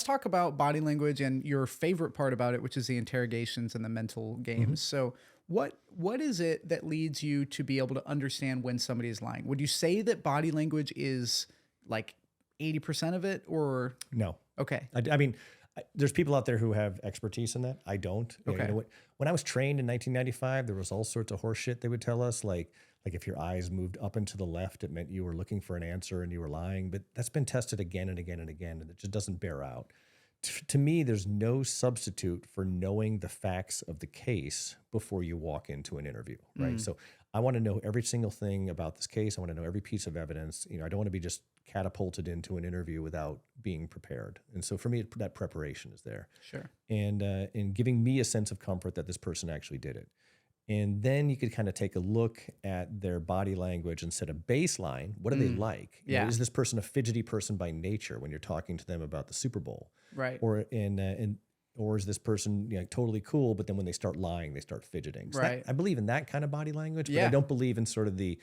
talk about body language and your favorite part about it, which is the interrogations and the mental games. So what is it that leads you to be able to understand when somebody is lying? Would you say that body language is like 80% of it, or No. okay? I mean, there's people out there who have expertise in that. I don't. Okay. You know what? When I was trained in 1995, there was all sorts of horse shit they would tell us, like if your eyes moved up and to the left, it meant you were looking for an answer and you were lying. But that's been tested again and again and again, and it just doesn't bear out. To me, there's no substitute for knowing the facts of the case before you walk into an interview, right? So I want to know every single thing about this case. I want to know every piece of evidence. You know, I don't want to be just catapulted into an interview without being prepared. And so for me, that preparation is there. Sure. And giving me a sense of comfort that this person actually did it. And then you could kind of take a look at their body language and set a baseline. What are they like? You know, Yeah. is this person a fidgety person by nature when you're talking to them about the Super Bowl? Right. Or or is this person, you know, totally cool, but then when they start lying, they start fidgeting? So Right. I believe in that kind of body language, but Yeah. I don't believe in sort of the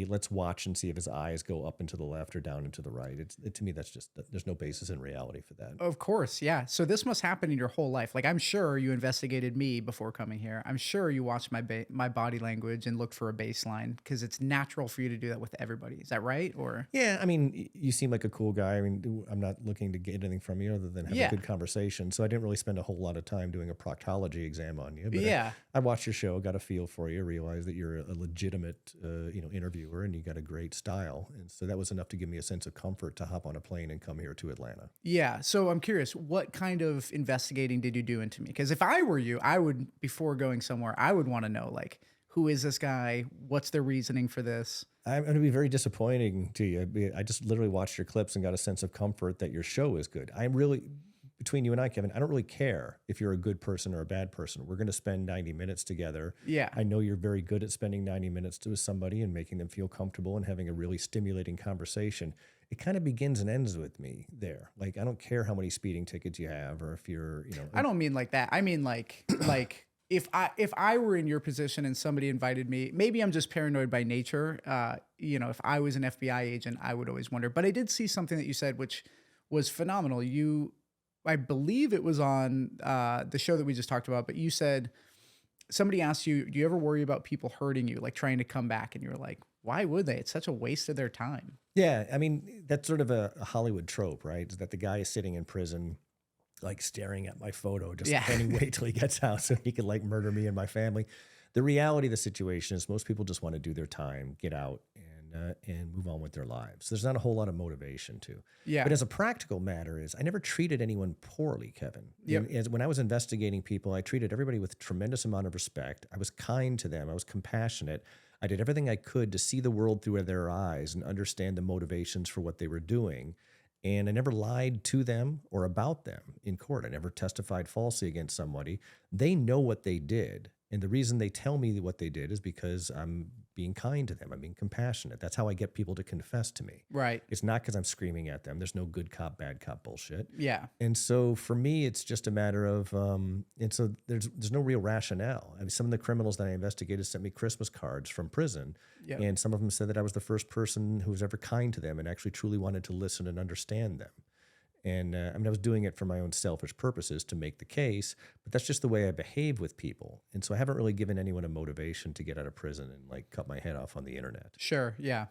let's watch and see if his eyes go up and to the left or down and to the right. To me, that's just, there's no basis in reality for that. Of course, yeah. So this must happen in your whole life. Like, I'm sure you investigated me before coming here. I'm sure you watched my body language and looked for a baseline, because it's natural for you to do that with everybody. Is that right? Or Yeah, I mean, you seem like a cool guy. I mean, I'm not looking to get anything from you other than have Yeah. a good conversation. So I didn't really spend a whole lot of time doing a proctology exam on you. But yeah, I watched your show, got a feel for you, realized that you're a legitimate, interviewer, and you got a great style. And so that was enough to give me a sense of comfort to hop on a plane and come here to Atlanta. yeah. So I'm curious, what kind of investigating did you do into me? Because if I were you, I would, before going somewhere, I would want to know, like, who is this guy? What's their reasoning for this? I'm going to be very disappointing to you. I just literally watched your clips and got a sense of comfort that your show is good. I'm really, between you and I, Kevin, I don't really care if you're a good person or a bad person. We're going to spend 90 minutes together. Yeah. I know you're very good at spending 90 minutes with somebody and making them feel comfortable and having a really stimulating conversation. It kind of begins and ends with me there. Like, I don't care how many speeding tickets you have, or if you're, I don't mean like that. I mean like if I were in your position and somebody invited me, maybe I'm just paranoid by nature. If I was an FBI agent, I would always wonder. But I did see something that you said, which was phenomenal. I believe it was on the show that we just talked about, but you said somebody asked you, do you ever worry about people hurting you, like trying to come back? And you're like, why would they? It's such a waste of their time. Yeah, I mean, that's sort of a Hollywood trope, right? Is that the guy is sitting in prison, like staring at my photo, just can't wait till he gets out so he can like murder me and my family. The reality of the situation is most people just want to do their time, get out, and move on with their lives. There's not a whole lot of motivation to. Yeah. But as a practical matter I never treated anyone poorly, Kevin. Yep. When I was investigating people, I treated everybody with a tremendous amount of respect. I was kind to them. I was compassionate. I did everything I could to see the world through their eyes and understand the motivations for what they were doing. And I never lied to them or about them in court. I never testified falsely against somebody. They know what they did. And the reason they tell me what they did is because I'm being kind to them. I'm being compassionate. That's how I get people to confess to me. Right. It's not because I'm screaming at them. There's no good cop, bad cop bullshit. Yeah. And so for me, it's just a matter of, and so there's no real rationale. I mean, some of the criminals that I investigated sent me Christmas cards from prison. Yep. And some of them said that I was the first person who was ever kind to them and actually truly wanted to listen and understand them. And I was doing it for my own selfish purposes to make the case, but that's just the way I behave with people. And so I haven't really given anyone a motivation to get out of prison and like cut my head off on the internet. Sure. Yeah.